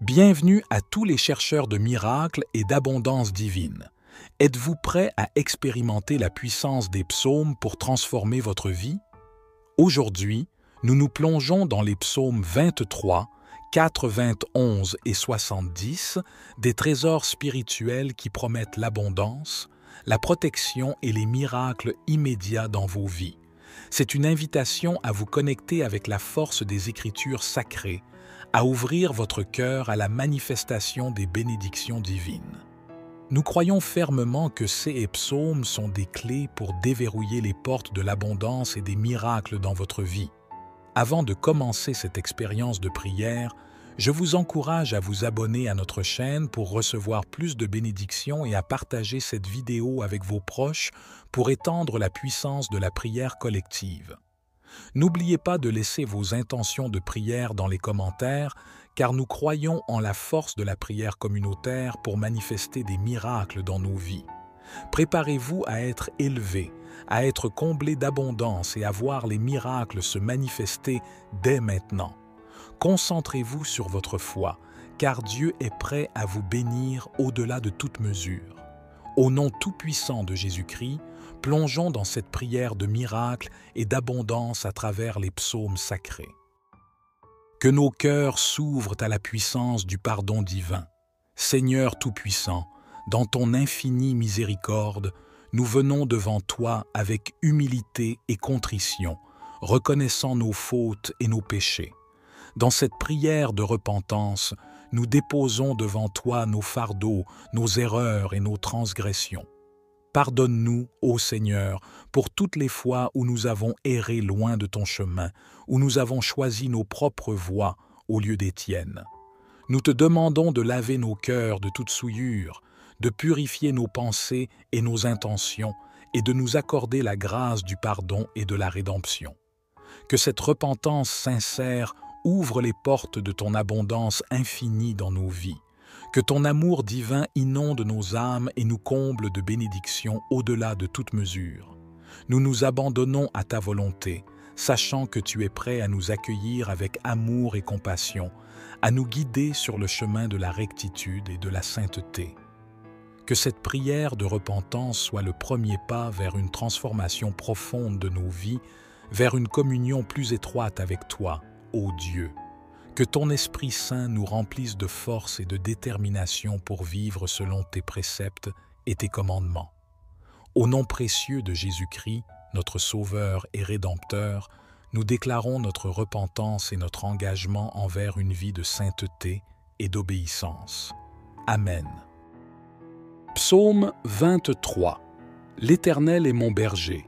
Bienvenue à tous les chercheurs de miracles et d'abondance divine. Êtes-vous prêts à expérimenter la puissance des psaumes pour transformer votre vie? Aujourd'hui, nous nous plongeons dans les psaumes 23, 91 et 70, des trésors spirituels qui promettent l'abondance, la protection et les miracles immédiats dans vos vies. C'est une invitation à vous connecter avec la force des Écritures sacrées, à ouvrir votre cœur à la manifestation des bénédictions divines. Nous croyons fermement que ces psaumes sont des clés pour déverrouiller les portes de l'abondance et des miracles dans votre vie. Avant de commencer cette expérience de prière, je vous encourage à vous abonner à notre chaîne pour recevoir plus de bénédictions et à partager cette vidéo avec vos proches pour étendre la puissance de la prière collective. N'oubliez pas de laisser vos intentions de prière dans les commentaires, car nous croyons en la force de la prière communautaire pour manifester des miracles dans nos vies. Préparez-vous à être élevés, à être comblés d'abondance et à voir les miracles se manifester dès maintenant. Concentrez-vous sur votre foi, car Dieu est prêt à vous bénir au-delà de toute mesure. Au nom tout-puissant de Jésus-Christ, plongeons dans cette prière de miracle et d'abondance à travers les psaumes sacrés. Que nos cœurs s'ouvrent à la puissance du pardon divin. Seigneur Tout-Puissant, dans ton infinie miséricorde, nous venons devant toi avec humilité et contrition, reconnaissant nos fautes et nos péchés. Dans cette prière de repentance, nous déposons devant toi nos fardeaux, nos erreurs et nos transgressions. Pardonne-nous, ô Seigneur, pour toutes les fois où nous avons erré loin de ton chemin, où nous avons choisi nos propres voies au lieu des tiennes. Nous te demandons de laver nos cœurs de toute souillure, de purifier nos pensées et nos intentions, et de nous accorder la grâce du pardon et de la rédemption. Que cette repentance sincère ouvre les portes de ton abondance infinie dans nos vies. Que ton amour divin inonde nos âmes et nous comble de bénédictions au-delà de toute mesure. Nous nous abandonnons à ta volonté, sachant que tu es prêt à nous accueillir avec amour et compassion, à nous guider sur le chemin de la rectitude et de la sainteté. Que cette prière de repentance soit le premier pas vers une transformation profonde de nos vies, vers une communion plus étroite avec toi, ô Dieu. Que ton Esprit Saint nous remplisse de force et de détermination pour vivre selon tes préceptes et tes commandements. Au nom précieux de Jésus-Christ, notre Sauveur et Rédempteur, nous déclarons notre repentance et notre engagement envers une vie de sainteté et d'obéissance. Amen. Psaume 23. L'Éternel est mon berger.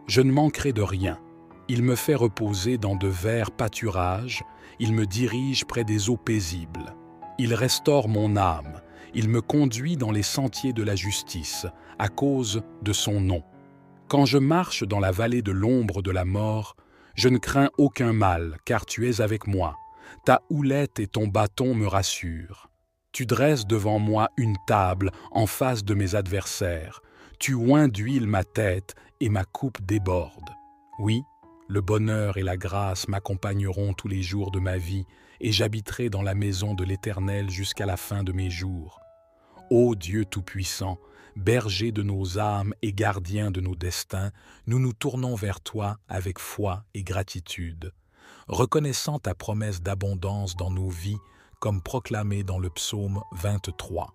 Je ne manquerai de rien. Il me fait reposer dans de verts pâturages, il me dirige près des eaux paisibles. Il restaure mon âme, il me conduit dans les sentiers de la justice, à cause de son nom. Quand je marche dans la vallée de l'ombre de la mort, je ne crains aucun mal, car tu es avec moi. Ta houlette et ton bâton me rassurent. Tu dresses devant moi une table en face de mes adversaires. Tu oins d'huile ma tête et ma coupe déborde. Oui, le bonheur et la grâce m'accompagneront tous les jours de ma vie, et j'habiterai dans la maison de l'Éternel jusqu'à la fin de mes jours. Ô Dieu Tout-Puissant, berger de nos âmes et gardien de nos destins, nous nous tournons vers toi avec foi et gratitude, reconnaissant ta promesse d'abondance dans nos vies, comme proclamée dans le psaume 23.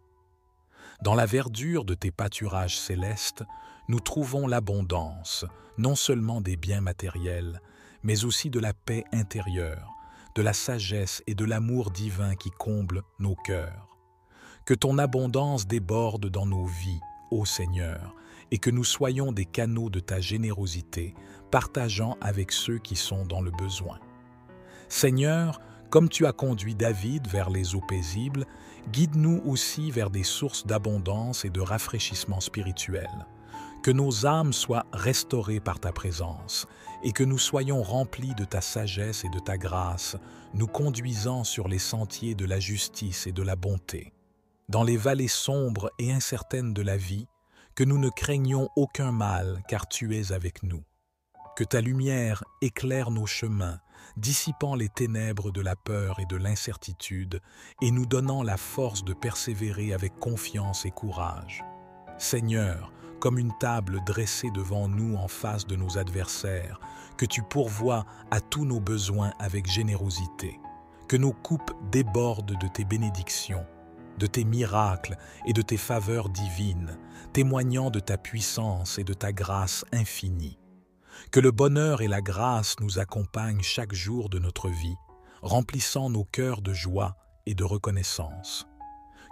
Dans la verdure de tes pâturages célestes, nous trouvons l'abondance, non seulement des biens matériels, mais aussi de la paix intérieure, de la sagesse et de l'amour divin qui comblent nos cœurs. Que ton abondance déborde dans nos vies, ô Seigneur, et que nous soyons des canaux de ta générosité, partageant avec ceux qui sont dans le besoin. Seigneur, comme tu as conduit David vers les eaux paisibles, guide-nous aussi vers des sources d'abondance et de rafraîchissement spirituel. Que nos âmes soient restaurées par ta présence et que nous soyons remplis de ta sagesse et de ta grâce, nous conduisant sur les sentiers de la justice et de la bonté. Dans les vallées sombres et incertaines de la vie, que nous ne craignions aucun mal car tu es avec nous. Que ta lumière éclaire nos chemins dissipant les ténèbres de la peur et de l'incertitude et nous donnant la force de persévérer avec confiance et courage. Seigneur, comme une table dressée devant nous en face de nos adversaires, que tu pourvoies à tous nos besoins avec générosité, que nos coupes débordent de tes bénédictions, de tes miracles et de tes faveurs divines, témoignant de ta puissance et de ta grâce infinie. Que le bonheur et la grâce nous accompagnent chaque jour de notre vie, remplissant nos cœurs de joie et de reconnaissance.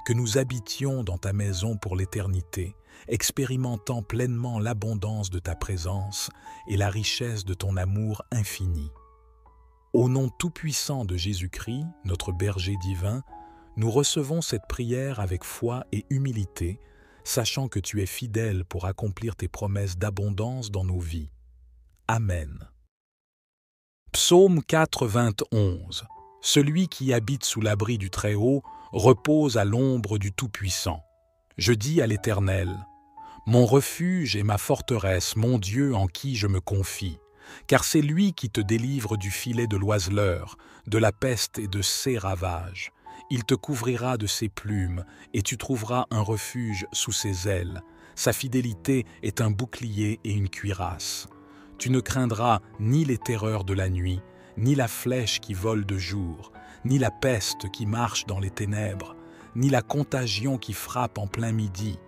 Que nous habitions dans ta maison pour l'éternité, expérimentant pleinement l'abondance de ta présence et la richesse de ton amour infini. Au nom tout-puissant de Jésus-Christ, notre berger divin, nous recevons cette prière avec foi et humilité, sachant que tu es fidèle pour accomplir tes promesses d'abondance dans nos vies. Amen. Psaume 4:11. Celui qui habite sous l'abri du Très-Haut repose à l'ombre du Tout-Puissant. Je dis à l'Éternel, mon refuge et ma forteresse, mon Dieu en qui je me confie, car c'est lui qui te délivre du filet de l'oiseleur, de la peste et de ses ravages. Il te couvrira de ses plumes, et tu trouveras un refuge sous ses ailes. Sa fidélité est un bouclier et une cuirasse. Tu ne craindras ni les terreurs de la nuit, ni la flèche qui vole de jour, ni la peste qui marche dans les ténèbres, ni la contagion qui frappe en plein midi.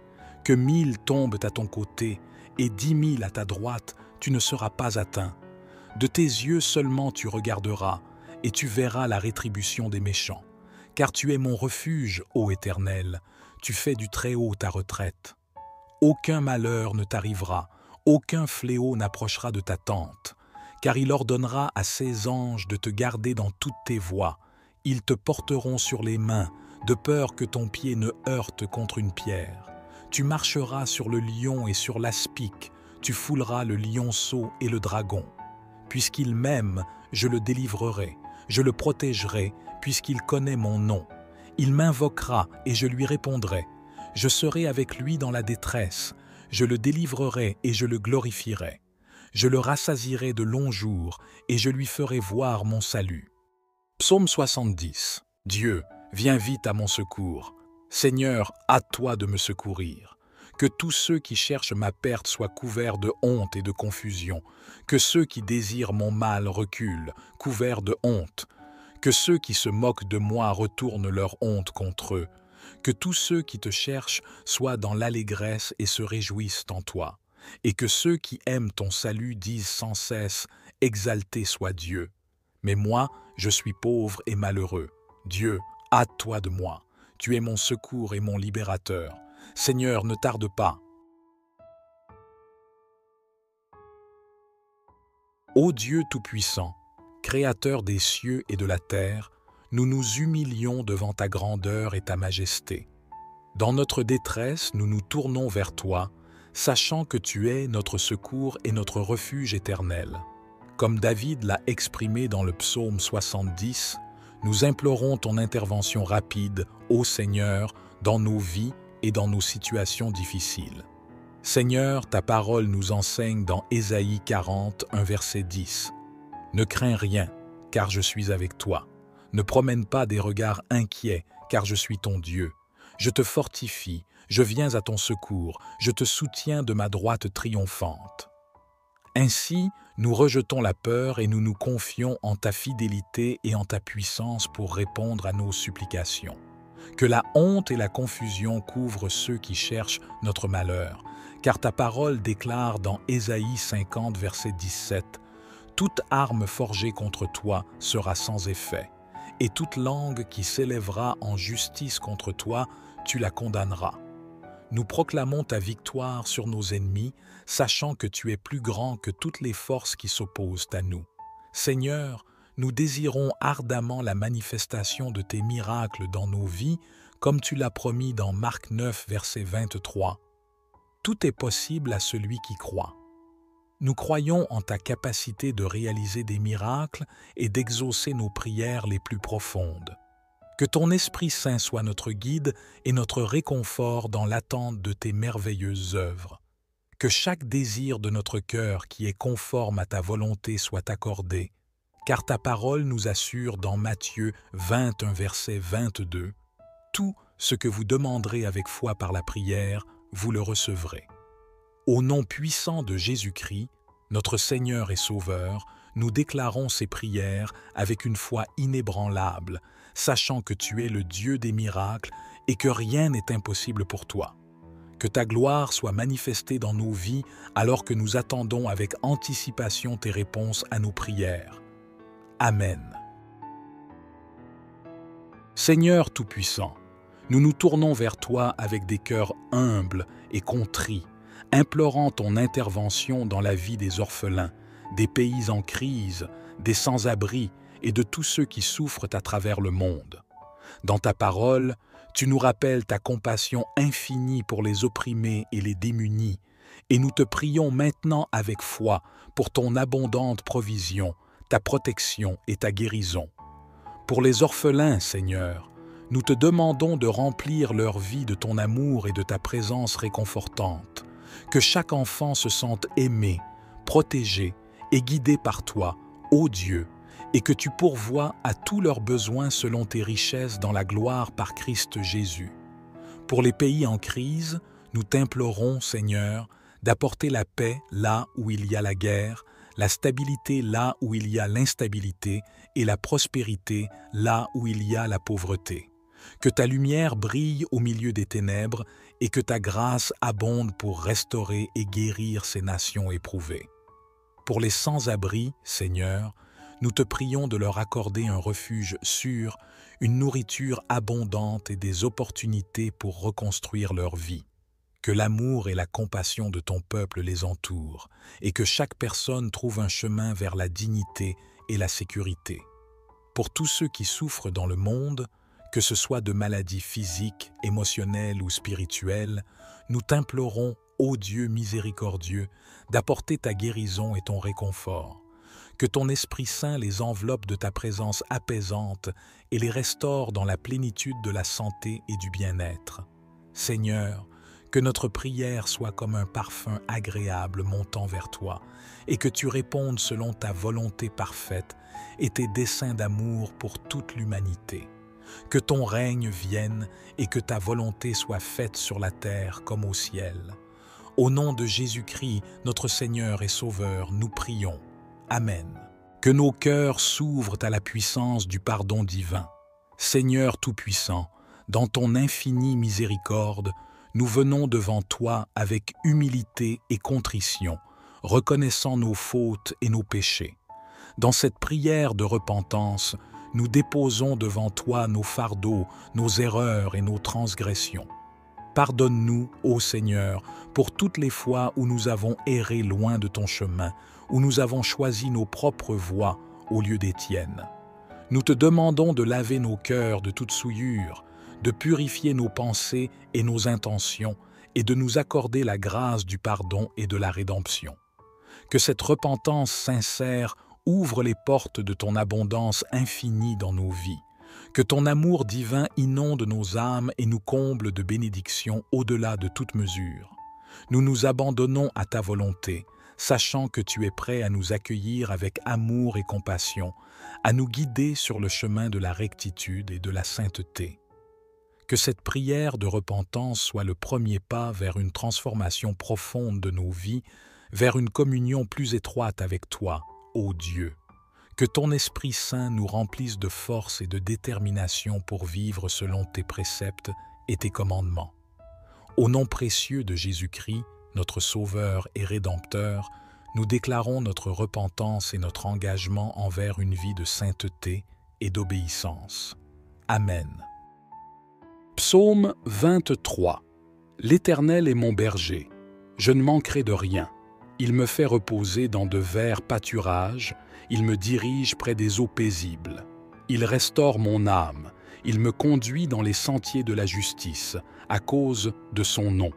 Que 1000 tombent à ton côté et 10 000 à ta droite, tu ne seras pas atteint. De tes yeux seulement tu regarderas, et tu verras la rétribution des méchants. Car tu es mon refuge, ô Éternel, tu fais du Très-Haut ta retraite. Aucun malheur ne t'arrivera, aucun fléau n'approchera de ta tente, car il ordonnera à ses anges de te garder dans toutes tes voies. Ils te porteront sur les mains, de peur que ton pied ne heurte contre une pierre. Tu marcheras sur le lion et sur l'aspic, tu fouleras le lionceau et le dragon. Puisqu'il m'aime, je le délivrerai, je le protégerai, puisqu'il connaît mon nom. Il m'invoquera et je lui répondrai. Je serai avec lui dans la détresse, je le délivrerai et je le glorifierai. Je le rassasierai de longs jours et je lui ferai voir mon salut. Psaume 70. Dieu, viens vite à mon secours. Seigneur, hâte-toi de me secourir. Que tous ceux qui cherchent ma perte soient couverts de honte et de confusion. Que ceux qui désirent mon mal reculent, couverts de honte. Que ceux qui se moquent de moi retournent leur honte contre eux. Que tous ceux qui te cherchent soient dans l'allégresse et se réjouissent en toi. Et que ceux qui aiment ton salut disent sans cesse « Exalté soit Dieu ». Mais moi, je suis pauvre et malheureux. Dieu, hâte-toi de moi. Tu es mon secours et mon libérateur. Seigneur, ne tarde pas. Ô Dieu Tout-Puissant, Créateur des cieux et de la terre, nous nous humilions devant ta grandeur et ta majesté. Dans notre détresse, nous nous tournons vers toi, sachant que tu es notre secours et notre refuge éternel. Comme David l'a exprimé dans le psaume 70, nous implorons ton intervention rapide, ô Seigneur, dans nos vies et dans nos situations difficiles. Seigneur, ta parole nous enseigne dans Ésaïe 40, un verset 10. Ne crains rien, car je suis avec toi. Ne promène pas des regards inquiets, car je suis ton Dieu. Je te fortifie, je viens à ton secours, je te soutiens de ma droite triomphante. Ainsi, nous rejetons la peur et nous nous confions en ta fidélité et en ta puissance pour répondre à nos supplications. Que la honte et la confusion couvrent ceux qui cherchent notre malheur, car ta parole déclare dans Ésaïe 50, verset 17, « Toute arme forgée contre toi sera sans effet, et toute langue qui s'élèvera en justice contre toi, tu la condamneras. » Nous proclamons ta victoire sur nos ennemis, sachant que tu es plus grand que toutes les forces qui s'opposent à nous. Seigneur, nous désirons ardemment la manifestation de tes miracles dans nos vies, comme tu l'as promis dans Marc 9, verset 23. Tout est possible à celui qui croit. Nous croyons en ta capacité de réaliser des miracles et d'exaucer nos prières les plus profondes. Que ton Esprit Saint soit notre guide et notre réconfort dans l'attente de tes merveilleuses œuvres. Que chaque désir de notre cœur qui est conforme à ta volonté soit accordé, car ta parole nous assure dans Matthieu 21, verset 22, « Tout ce que vous demanderez avec foi par la prière, vous le recevrez. » Au nom puissant de Jésus-Christ, notre Seigneur et Sauveur, nous déclarons ces prières avec une foi inébranlable, sachant que tu es le Dieu des miracles et que rien n'est impossible pour toi. Que ta gloire soit manifestée dans nos vies alors que nous attendons avec anticipation tes réponses à nos prières. Amen. Seigneur Tout-Puissant, nous nous tournons vers toi avec des cœurs humbles et contrits, implorant ton intervention dans la vie des orphelins, des pays en crise, des sans-abri et de tous ceux qui souffrent à travers le monde. Dans ta parole, tu nous rappelles ta compassion infinie pour les opprimés et les démunis, et nous te prions maintenant avec foi pour ton abondante provision, ta protection et ta guérison. Pour les orphelins, Seigneur, nous te demandons de remplir leur vie de ton amour et de ta présence réconfortante, que chaque enfant se sente aimé, protégé et guidé par toi, ô Dieu, et que tu pourvoies à tous leurs besoins selon tes richesses dans la gloire par Christ Jésus. Pour les pays en crise, nous t'implorons, Seigneur, d'apporter la paix là où il y a la guerre, la stabilité là où il y a l'instabilité et la prospérité là où il y a la pauvreté. Que ta lumière brille au milieu des ténèbres et que ta grâce abonde pour restaurer et guérir ces nations éprouvées. Pour les sans-abri, Seigneur, nous te prions de leur accorder un refuge sûr, une nourriture abondante et des opportunités pour reconstruire leur vie. Que l'amour et la compassion de ton peuple les entourent et que chaque personne trouve un chemin vers la dignité et la sécurité. Pour tous ceux qui souffrent dans le monde, que ce soit de maladies physiques, émotionnelles ou spirituelles, nous t'implorons, ô Dieu miséricordieux, d'apporter ta guérison et ton réconfort. Que ton Esprit Saint les enveloppe de ta présence apaisante et les restaure dans la plénitude de la santé et du bien-être. Seigneur, que notre prière soit comme un parfum agréable montant vers toi et que tu répondes selon ta volonté parfaite et tes desseins d'amour pour toute l'humanité. Que ton règne vienne et que ta volonté soit faite sur la terre comme au ciel. Au nom de Jésus-Christ, notre Seigneur et Sauveur, nous prions. Amen. Que nos cœurs s'ouvrent à la puissance du pardon divin. Seigneur Tout-Puissant, dans ton infinie miséricorde, nous venons devant toi avec humilité et contrition, reconnaissant nos fautes et nos péchés. Dans cette prière de repentance, nous déposons devant toi nos fardeaux, nos erreurs et nos transgressions. Pardonne-nous, ô Seigneur, pour toutes les fois où nous avons erré loin de ton chemin, où nous avons choisi nos propres voies au lieu des tiennes. Nous te demandons de laver nos cœurs de toute souillure, de purifier nos pensées et nos intentions et de nous accorder la grâce du pardon et de la rédemption. Que cette repentance sincère ouvre les portes de ton abondance infinie dans nos vies. Que ton amour divin inonde nos âmes et nous comble de bénédictions au-delà de toute mesure. Nous nous abandonnons à ta volonté, sachant que tu es prêt à nous accueillir avec amour et compassion, à nous guider sur le chemin de la rectitude et de la sainteté. Que cette prière de repentance soit le premier pas vers une transformation profonde de nos vies, vers une communion plus étroite avec toi, ô Dieu. Que ton Esprit Saint nous remplisse de force et de détermination pour vivre selon tes préceptes et tes commandements. Au nom précieux de Jésus-Christ, notre Sauveur et Rédempteur, nous déclarons notre repentance et notre engagement envers une vie de sainteté et d'obéissance. Amen. Psaume 23. L'Éternel est mon berger, je ne manquerai de rien. Il me fait reposer dans de verts pâturages, il me dirige près des eaux paisibles. Il restaure mon âme, il me conduit dans les sentiers de la justice, à cause de son nom.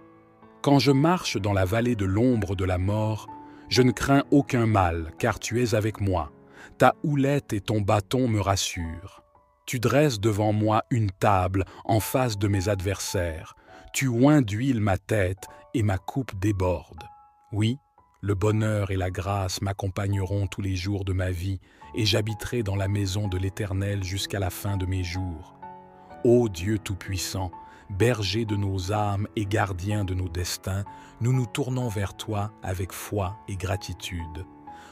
Quand je marche dans la vallée de l'ombre de la mort, je ne crains aucun mal, car tu es avec moi. Ta houlette et ton bâton me rassurent. Tu dresses devant moi une table en face de mes adversaires. Tu oins d'huile ma tête et ma coupe déborde. Oui, Le bonheur et la grâce m'accompagneront tous les jours de ma vie, et j'habiterai dans la maison de l'Éternel jusqu'à la fin de mes jours. Ô Dieu Tout-Puissant, berger de nos âmes et gardien de nos destins, nous nous tournons vers toi avec foi et gratitude,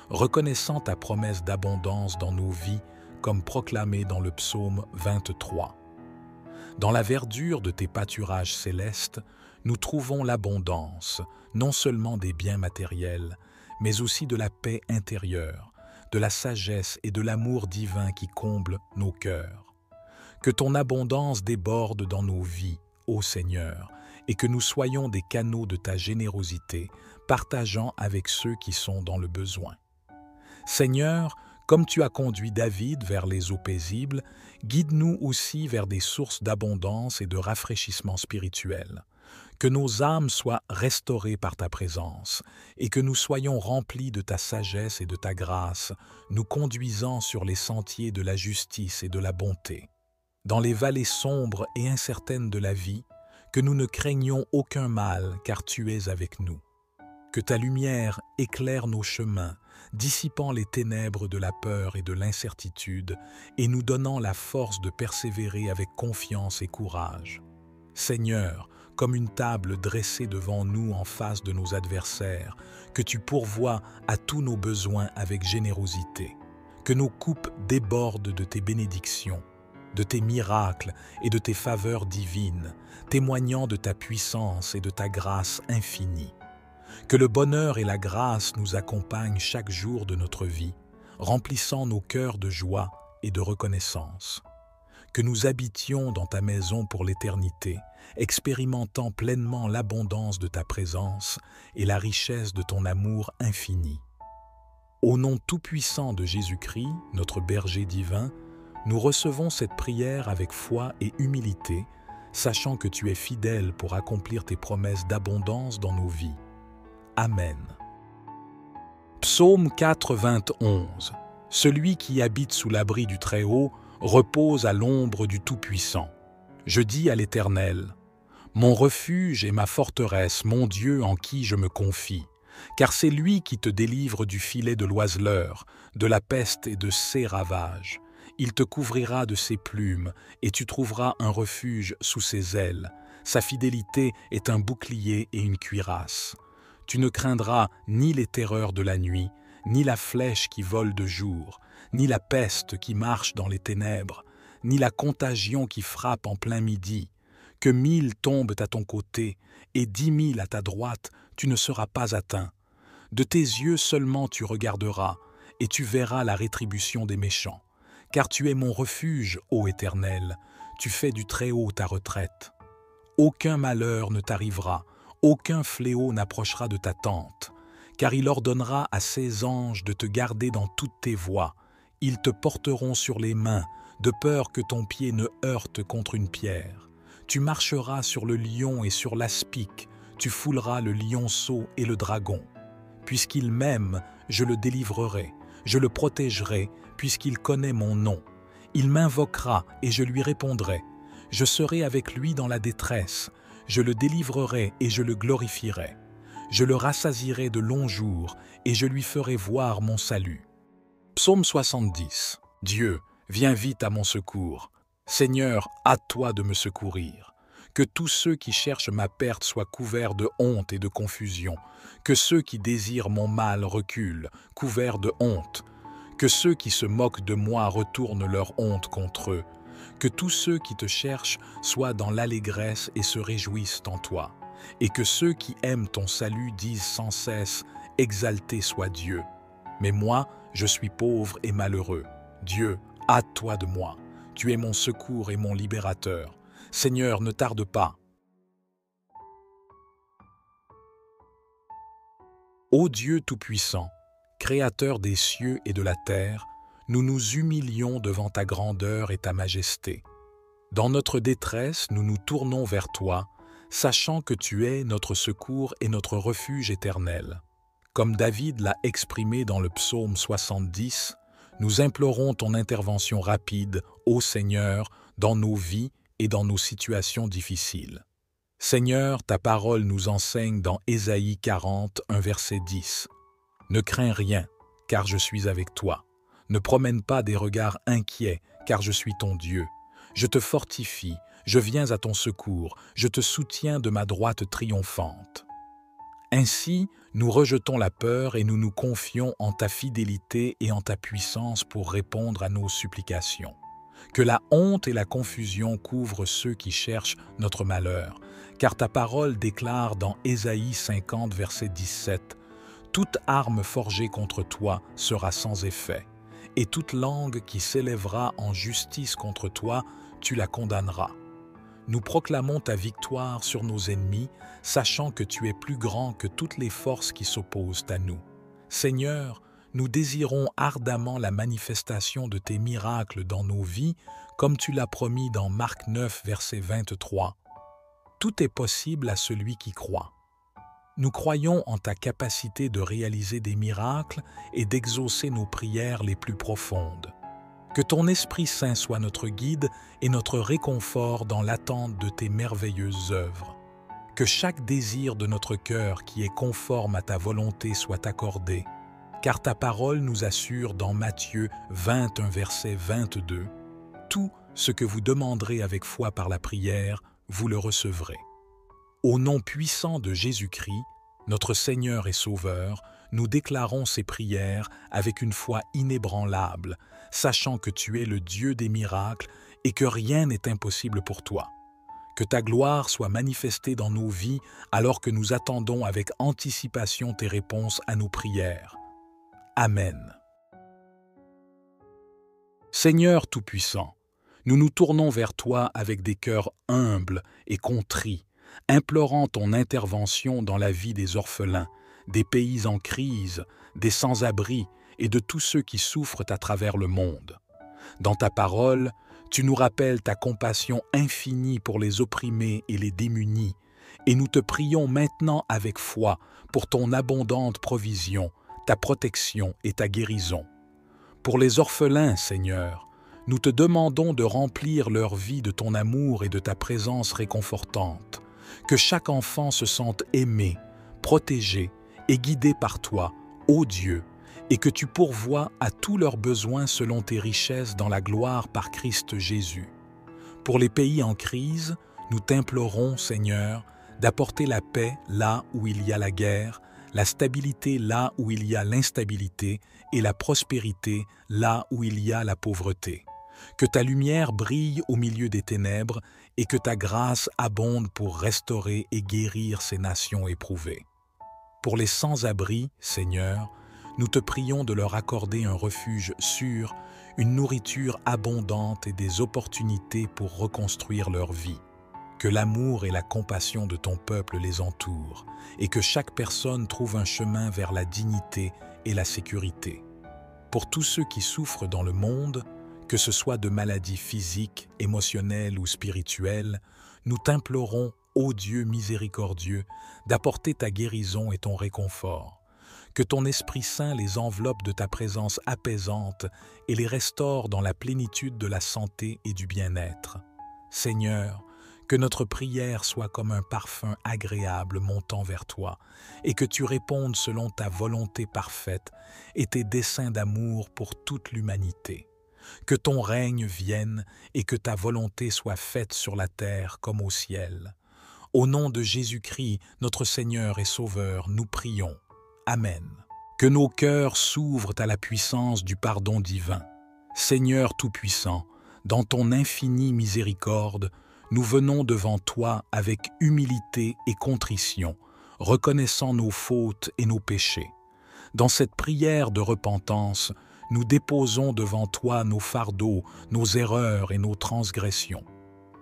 reconnaissant ta promesse d'abondance dans nos vies, comme proclamée dans le psaume 23. Dans la verdure de tes pâturages célestes, nous trouvons l'abondance, non seulement des biens matériels, mais aussi de la paix intérieure, de la sagesse et de l'amour divin qui comblent nos cœurs. Que ton abondance déborde dans nos vies, ô Seigneur, et que nous soyons des canaux de ta générosité, partageant avec ceux qui sont dans le besoin. Seigneur, comme tu as conduit David vers les eaux paisibles, guide-nous aussi vers des sources d'abondance et de rafraîchissement spirituel. Que nos âmes soient restaurées par ta présence et que nous soyons remplis de ta sagesse et de ta grâce, nous conduisant sur les sentiers de la justice et de la bonté. Dans les vallées sombres et incertaines de la vie, que nous ne craignions aucun mal car tu es avec nous. Que ta lumière éclaire nos chemins, dissipant les ténèbres de la peur et de l'incertitude et nous donnant la force de persévérer avec confiance et courage. Seigneur, comme une table dressée devant nous en face de nos adversaires, que tu pourvoies à tous nos besoins avec générosité. Que nos coupes débordent de tes bénédictions, de tes miracles et de tes faveurs divines, témoignant de ta puissance et de ta grâce infinie. Que le bonheur et la grâce nous accompagnent chaque jour de notre vie, remplissant nos cœurs de joie et de reconnaissance. Que nous habitions dans ta maison pour l'éternité, expérimentant pleinement l'abondance de ta présence et la richesse de ton amour infini. Au nom tout-puissant de Jésus-Christ, notre berger divin, nous recevons cette prière avec foi et humilité, sachant que tu es fidèle pour accomplir tes promesses d'abondance dans nos vies. Amen. Psaume 4:21. Celui qui habite sous l'abri du Très-Haut repose à l'ombre du Tout-Puissant. Je dis à l'Éternel, mon refuge et ma forteresse, mon Dieu en qui je me confie, car c'est lui qui te délivre du filet de l'oiseleur, de la peste et de ses ravages. Il te couvrira de ses plumes, et tu trouveras un refuge sous ses ailes. Sa fidélité est un bouclier et une cuirasse. Tu ne craindras ni les terreurs de la nuit, ni la flèche qui vole de jour, ni la peste qui marche dans les ténèbres, ni la contagion qui frappe en plein midi. Que 1000 tombent à ton côté, et 10 000 à ta droite, tu ne seras pas atteint. De tes yeux seulement tu regarderas, et tu verras la rétribution des méchants. Car tu es mon refuge, ô Éternel, tu fais du Très-Haut ta retraite. Aucun malheur ne t'arrivera, aucun fléau n'approchera de ta tente, car il ordonnera à ses anges de te garder dans toutes tes voies. Ils te porteront sur les mains, de peur que ton pied ne heurte contre une pierre. Tu marcheras sur le lion et sur l'aspic, tu fouleras le lionceau et le dragon. Puisqu'il m'aime, je le délivrerai, je le protégerai, puisqu'il connaît mon nom. Il m'invoquera et je lui répondrai. Je serai avec lui dans la détresse, je le délivrerai et je le glorifierai. Je le rassasierai de longs jours et je lui ferai voir mon salut. Psaume 70. Dieu, viens vite à mon secours. Seigneur, hâte-toi de me secourir. Que tous ceux qui cherchent ma perte soient couverts de honte et de confusion. Que ceux qui désirent mon mal reculent, couverts de honte. Que ceux qui se moquent de moi retournent leur honte contre eux. Que tous ceux qui te cherchent soient dans l'allégresse et se réjouissent en toi. Et que ceux qui aiment ton salut disent sans cesse « Exalté soit Dieu ». Mais moi, je suis pauvre et malheureux. Dieu, hâte-toi de moi. Tu es mon secours et mon libérateur. Seigneur, ne tarde pas. Ô Dieu Tout-Puissant, Créateur des cieux et de la terre, nous nous humilions devant ta grandeur et ta majesté. Dans notre détresse, nous nous tournons vers toi, sachant que tu es notre secours et notre refuge éternel. Comme David l'a exprimé dans le psaume 70, nous implorons ton intervention rapide, ô Seigneur, dans nos vies et dans nos situations difficiles. Seigneur, ta parole nous enseigne dans Ésaïe 40, un verset 10. Ne crains rien, car je suis avec toi. Ne promène pas des regards inquiets, car je suis ton Dieu. Je te fortifie, je viens à ton secours, je te soutiens de ma droite triomphante. Ainsi, nous rejetons la peur et nous nous confions en ta fidélité et en ta puissance pour répondre à nos supplications. Que la honte et la confusion couvrent ceux qui cherchent notre malheur, car ta parole déclare dans Ésaïe 50, verset 17, « Toute arme forgée contre toi sera sans effet, et toute langue qui s'élèvera en justice contre toi, tu la condamneras. » Nous proclamons ta victoire sur nos ennemis, sachant que tu es plus grand que toutes les forces qui s'opposent à nous. Seigneur, nous désirons ardemment la manifestation de tes miracles dans nos vies, comme tu l'as promis dans Marc 9, verset 23. Tout est possible à celui qui croit. Nous croyons en ta capacité de réaliser des miracles et d'exaucer nos prières les plus profondes. Que ton Esprit Saint soit notre guide et notre réconfort dans l'attente de tes merveilleuses œuvres. Que chaque désir de notre cœur qui est conforme à ta volonté soit accordé, car ta parole nous assure dans Matthieu 21, verset 22, « Tout ce que vous demanderez avec foi par la prière, vous le recevrez. » Au nom puissant de Jésus-Christ, notre Seigneur et Sauveur, nous déclarons ces prières avec une foi inébranlable, sachant que tu es le Dieu des miracles et que rien n'est impossible pour toi. Que ta gloire soit manifestée dans nos vies alors que nous attendons avec anticipation tes réponses à nos prières. Amen. Seigneur Tout-Puissant, nous nous tournons vers toi avec des cœurs humbles et contrits, implorant ton intervention dans la vie des orphelins, des pays en crise, des sans-abri et de tous ceux qui souffrent à travers le monde. Dans ta parole, tu nous rappelles ta compassion infinie pour les opprimés et les démunis, et nous te prions maintenant avec foi pour ton abondante provision, ta protection et ta guérison. Pour les orphelins, Seigneur, nous te demandons de remplir leur vie de ton amour et de ta présence réconfortante, que chaque enfant se sente aimé, protégé et guidé par toi, ô Dieu, et que tu pourvoies à tous leurs besoins selon tes richesses dans la gloire par Christ Jésus. Pour les pays en crise, nous t'implorons, Seigneur, d'apporter la paix là où il y a la guerre, la stabilité là où il y a l'instabilité et la prospérité là où il y a la pauvreté. Que ta lumière brille au milieu des ténèbres et que ta grâce abonde pour restaurer et guérir ces nations éprouvées. Pour les sans-abri, Seigneur, nous te prions de leur accorder un refuge sûr, une nourriture abondante et des opportunités pour reconstruire leur vie. Que l'amour et la compassion de ton peuple les entourent et que chaque personne trouve un chemin vers la dignité et la sécurité. Pour tous ceux qui souffrent dans le monde, que ce soit de maladies physiques, émotionnelles ou spirituelles, nous t'implorons, ô Dieu miséricordieux, d'apporter ta guérison et ton réconfort. Que ton Esprit Saint les enveloppe de ta présence apaisante et les restaure dans la plénitude de la santé et du bien-être. Seigneur, que notre prière soit comme un parfum agréable montant vers toi et que tu répondes selon ta volonté parfaite et tes desseins d'amour pour toute l'humanité. Que ton règne vienne et que ta volonté soit faite sur la terre comme au ciel. Au nom de Jésus-Christ, notre Seigneur et Sauveur, nous prions. Amen. Que nos cœurs s'ouvrent à la puissance du pardon divin. Seigneur Tout-Puissant, dans ton infinie miséricorde, nous venons devant toi avec humilité et contrition, reconnaissant nos fautes et nos péchés. Dans cette prière de repentance, nous déposons devant toi nos fardeaux, nos erreurs et nos transgressions.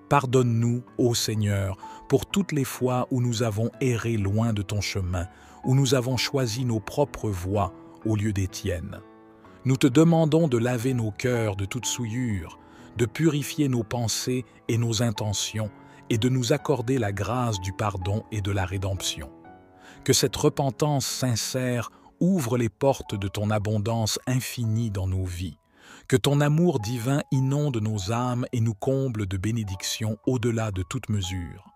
Pardonne-nous, ô Seigneur, pour toutes les fois où nous avons erré loin de ton chemin, où nous avons choisi nos propres voies au lieu des tiennes. Nous te demandons de laver nos cœurs de toute souillure, de purifier nos pensées et nos intentions et de nous accorder la grâce du pardon et de la rédemption. Que cette repentance sincère ouvre les portes de ton abondance infinie dans nos vies. Que ton amour divin inonde nos âmes et nous comble de bénédictions au-delà de toute mesure.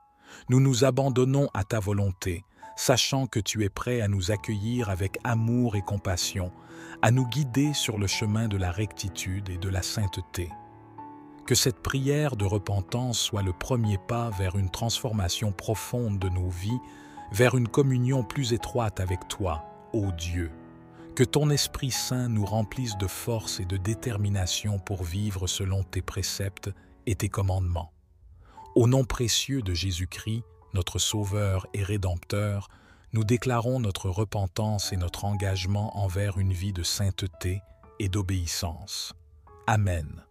Nous nous abandonnons à ta volonté, sachant que tu es prêt à nous accueillir avec amour et compassion, à nous guider sur le chemin de la rectitude et de la sainteté. Que cette prière de repentance soit le premier pas vers une transformation profonde de nos vies, vers une communion plus étroite avec toi, ô Dieu. Que ton Esprit Saint nous remplisse de force et de détermination pour vivre selon tes préceptes et tes commandements. Au nom précieux de Jésus-Christ, notre Sauveur et Rédempteur, nous déclarons notre repentance et notre engagement envers une vie de sainteté et d'obéissance. Amen.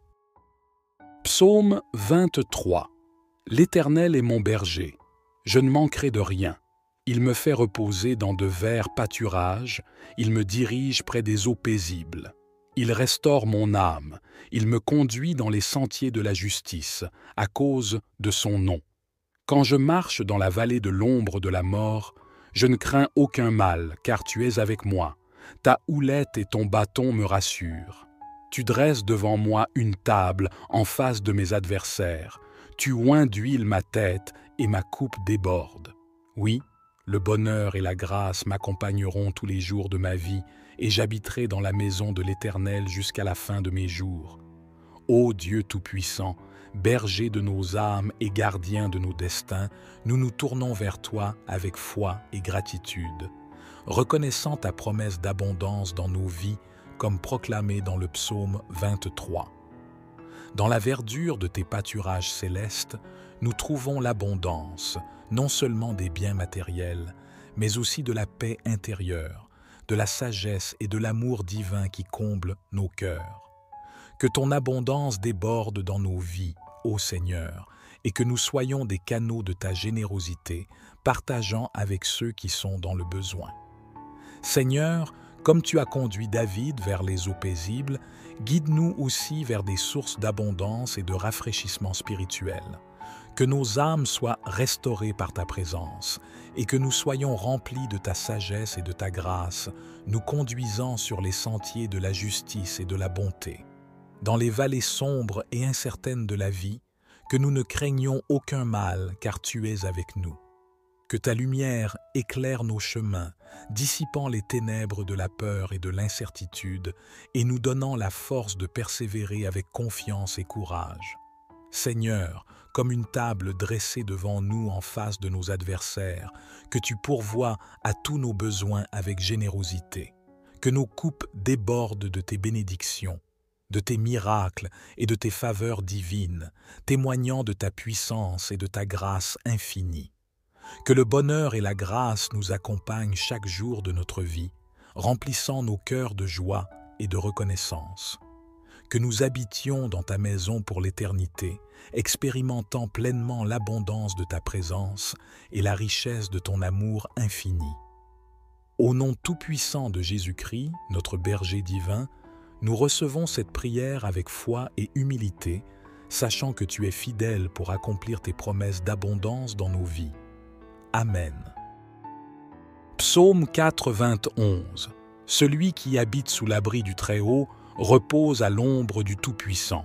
Psaume 23. L'Éternel est mon berger. Je ne manquerai de rien. Il me fait reposer dans de verts pâturages, il me dirige près des eaux paisibles. Il restaure mon âme, il me conduit dans les sentiers de la justice, à cause de son nom. Quand je marche dans la vallée de l'ombre de la mort, je ne crains aucun mal, car tu es avec moi. Ta houlette et ton bâton me rassurent. Tu dresses devant moi une table en face de mes adversaires. Tu oins d'huile ma tête et ma coupe déborde. Oui, le bonheur et la grâce m'accompagneront tous les jours de ma vie et j'habiterai dans la maison de l'Éternel jusqu'à la fin de mes jours. Ô Dieu Tout-Puissant, berger de nos âmes et gardien de nos destins, nous nous tournons vers toi avec foi et gratitude, reconnaissant ta promesse d'abondance dans nos vies comme proclamée dans le psaume 23. Dans la verdure de tes pâturages célestes, nous trouvons l'abondance, non seulement des biens matériels, mais aussi de la paix intérieure, de la sagesse et de l'amour divin qui comblent nos cœurs. Que ton abondance déborde dans nos vies, ô Seigneur, et que nous soyons des canaux de ta générosité, partageant avec ceux qui sont dans le besoin. Seigneur, comme tu as conduit David vers les eaux paisibles, guide-nous aussi vers des sources d'abondance et de rafraîchissement spirituel. Que nos âmes soient restaurées par ta présence et que nous soyons remplis de ta sagesse et de ta grâce, nous conduisant sur les sentiers de la justice et de la bonté. Dans les vallées sombres et incertaines de la vie, que nous ne craignions aucun mal car tu es avec nous. Que ta lumière éclaire nos chemins, dissipant les ténèbres de la peur et de l'incertitude et nous donnant la force de persévérer avec confiance et courage. Seigneur, comme une table dressée devant nous en face de nos adversaires, que tu pourvoies à tous nos besoins avec générosité, que nos coupes débordent de tes bénédictions, de tes miracles et de tes faveurs divines, témoignant de ta puissance et de ta grâce infinie. Que le bonheur et la grâce nous accompagnent chaque jour de notre vie, remplissant nos cœurs de joie et de reconnaissance. Que nous habitions dans ta maison pour l'éternité, expérimentant pleinement l'abondance de ta présence et la richesse de ton amour infini. Au nom tout-puissant de Jésus-Christ, notre berger divin, nous recevons cette prière avec foi et humilité, sachant que tu es fidèle pour accomplir tes promesses d'abondance dans nos vies. Amen. Psaume 4:21. Celui qui habite sous l'abri du Très-Haut repose à l'ombre du Tout-Puissant.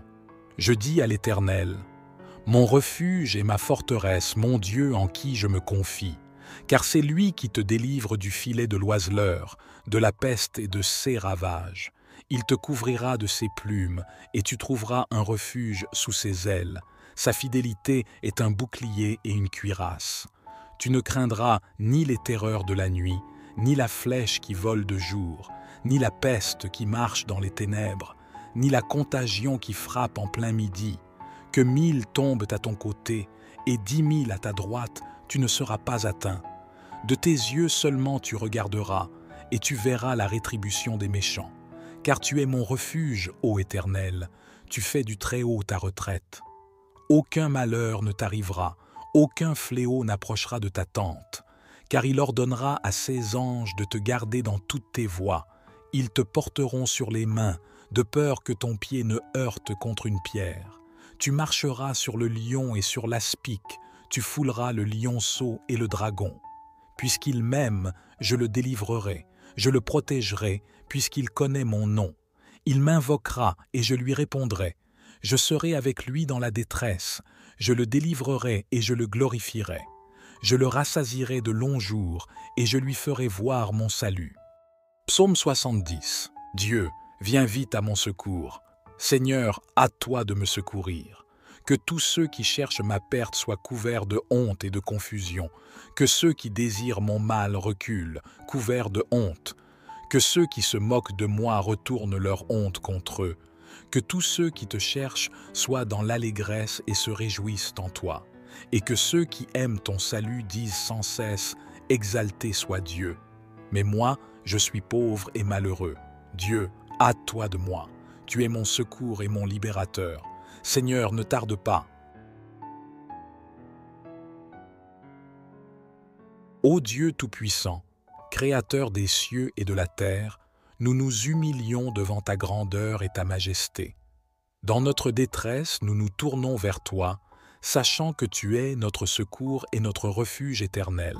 Je dis à l'Éternel, mon refuge et ma forteresse, mon Dieu en qui je me confie, car c'est lui qui te délivre du filet de l'oiseleur, de la peste et de ses ravages. Il te couvrira de ses plumes, et tu trouveras un refuge sous ses ailes. Sa fidélité est un bouclier et une cuirasse. Tu ne craindras ni les terreurs de la nuit, ni la flèche qui vole de jour, ni la peste qui marche dans les ténèbres, ni la contagion qui frappe en plein midi. Que 1000 tombent à ton côté et 10 000 à ta droite, tu ne seras pas atteint. De tes yeux seulement tu regarderas, et tu verras la rétribution des méchants. Car tu es mon refuge, ô Éternel, tu fais du Très-Haut ta retraite. Aucun malheur ne t'arrivera, aucun fléau n'approchera de ta tente, car il ordonnera à ses anges de te garder dans toutes tes voies. Ils te porteront sur les mains, de peur que ton pied ne heurte contre une pierre. Tu marcheras sur le lion et sur l'aspic, tu fouleras le lionceau et le dragon. Puisqu'il m'aime, je le délivrerai, je le protégerai, puisqu'il connaît mon nom. Il m'invoquera et je lui répondrai. Je serai avec lui dans la détresse, je le délivrerai et je le glorifierai. Je le rassasierai de longs jours et je lui ferai voir mon salut. Psaume 70. Dieu, viens vite à mon secours. Seigneur, hâte-toi de me secourir. Que tous ceux qui cherchent ma perte soient couverts de honte et de confusion. Que ceux qui désirent mon mal reculent, couverts de honte. Que ceux qui se moquent de moi retournent leur honte contre eux. Que tous ceux qui te cherchent soient dans l'allégresse et se réjouissent en toi. Et que ceux qui aiment ton salut disent sans cesse « Exalté soit Dieu ». Mais moi, je suis pauvre et malheureux. Dieu, hâte-toi de moi. Tu es mon secours et mon libérateur. Seigneur, ne tarde pas. Ô Dieu Tout-Puissant, Créateur des cieux et de la terre, nous nous humilions devant ta grandeur et ta majesté. Dans notre détresse, nous nous tournons vers toi, sachant que tu es notre secours et notre refuge éternel.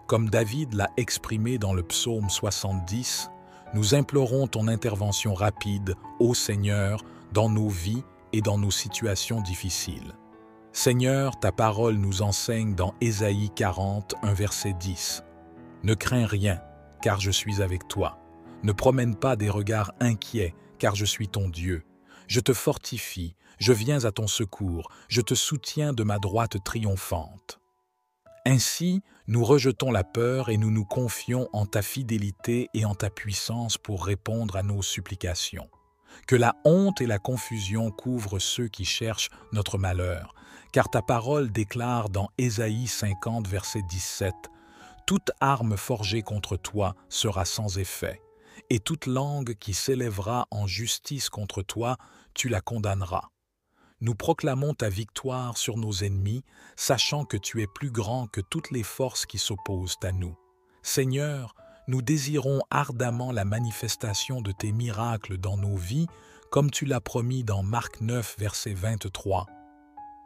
Comme David l'a exprimé dans le psaume 70, nous implorons ton intervention rapide, ô Seigneur, dans nos vies et dans nos situations difficiles. Seigneur, ta parole nous enseigne dans Ésaïe 40, un verset 10. Ne crains rien, car je suis avec toi. Ne promène pas des regards inquiets, car je suis ton Dieu. Je te fortifie, je viens à ton secours, je te soutiens de ma droite triomphante. Ainsi, nous rejetons la peur et nous nous confions en ta fidélité et en ta puissance pour répondre à nos supplications. Que la honte et la confusion couvrent ceux qui cherchent notre malheur, car ta parole déclare dans Ésaïe 50, verset 17, « Toute arme forgée contre toi sera sans effet, et toute langue qui s'élèvera en justice contre toi, tu la condamneras. » Nous proclamons ta victoire sur nos ennemis, sachant que tu es plus grand que toutes les forces qui s'opposent à nous. Seigneur, nous désirons ardemment la manifestation de tes miracles dans nos vies, comme tu l'as promis dans Marc 9, verset 23.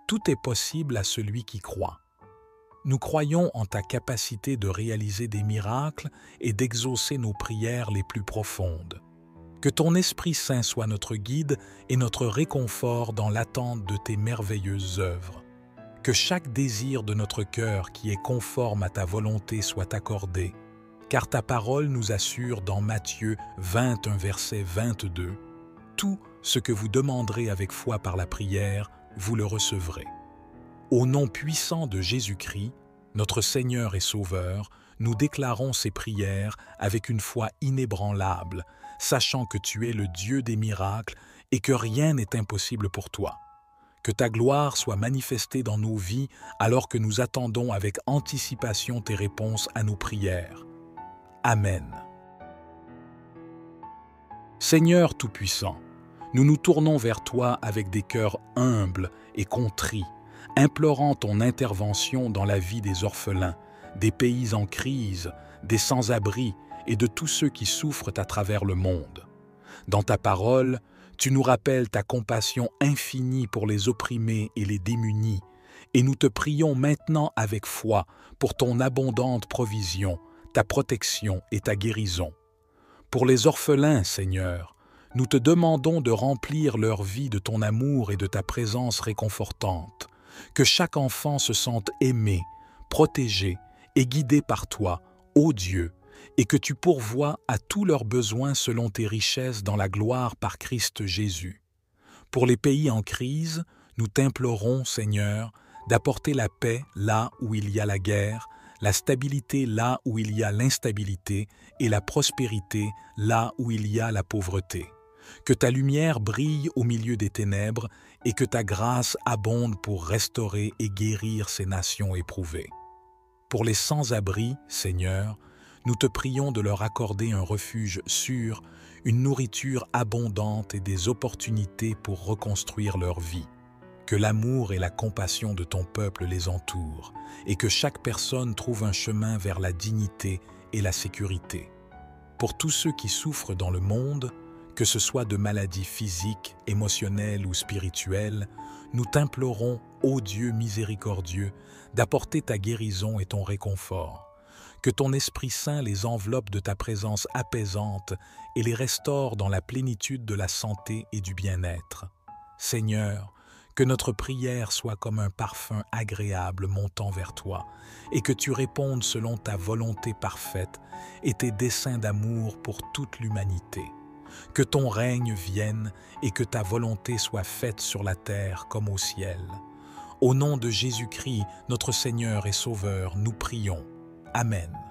Tout est possible à celui qui croit. Nous croyons en ta capacité de réaliser des miracles et d'exaucer nos prières les plus profondes. Que ton Esprit Saint soit notre guide et notre réconfort dans l'attente de tes merveilleuses œuvres. Que chaque désir de notre cœur qui est conforme à ta volonté soit accordé, car ta parole nous assure dans Matthieu 21, verset 22, « Tout ce que vous demanderez avec foi par la prière, vous le recevrez. » Au nom puissant de Jésus-Christ, notre Seigneur et Sauveur, nous déclarons ces prières avec une foi inébranlable, sachant que tu es le Dieu des miracles et que rien n'est impossible pour toi. Que ta gloire soit manifestée dans nos vies alors que nous attendons avec anticipation tes réponses à nos prières. Amen. Seigneur Tout-Puissant, nous nous tournons vers toi avec des cœurs humbles et contrits, implorant ton intervention dans la vie des orphelins, des pays en crise, des sans-abri et de tous ceux qui souffrent à travers le monde. Dans ta parole, tu nous rappelles ta compassion infinie pour les opprimés et les démunis, et nous te prions maintenant avec foi pour ton abondante provision, ta protection et ta guérison. Pour les orphelins, Seigneur, nous te demandons de remplir leur vie de ton amour et de ta présence réconfortante, que chaque enfant se sente aimé, protégé et guidé par toi, ô Dieu, et que tu pourvoies à tous leurs besoins selon tes richesses dans la gloire par Christ Jésus. Pour les pays en crise, nous t'implorons, Seigneur, d'apporter la paix là où il y a la guerre, la stabilité là où il y a l'instabilité et la prospérité là où il y a la pauvreté. Que ta lumière brille au milieu des ténèbres et que ta grâce abonde pour restaurer et guérir ces nations éprouvées. Pour les sans-abri, Seigneur, nous te prions de leur accorder un refuge sûr, une nourriture abondante et des opportunités pour reconstruire leur vie. Que l'amour et la compassion de ton peuple les entourent et que chaque personne trouve un chemin vers la dignité et la sécurité. Pour tous ceux qui souffrent dans le monde, que ce soit de maladies physiques, émotionnelles ou spirituelles, nous t'implorons, ô Dieu miséricordieux, d'apporter ta guérison et ton réconfort. Que ton Esprit Saint les enveloppe de ta présence apaisante et les restaure dans la plénitude de la santé et du bien-être. Seigneur, Que notre prière soit comme un parfum agréable montant vers toi, et que tu répondes selon ta volonté parfaite et tes desseins d'amour pour toute l'humanité. Que ton règne vienne et que ta volonté soit faite sur la terre comme au ciel. Au nom de Jésus-Christ, notre Seigneur et Sauveur, nous prions. Amen.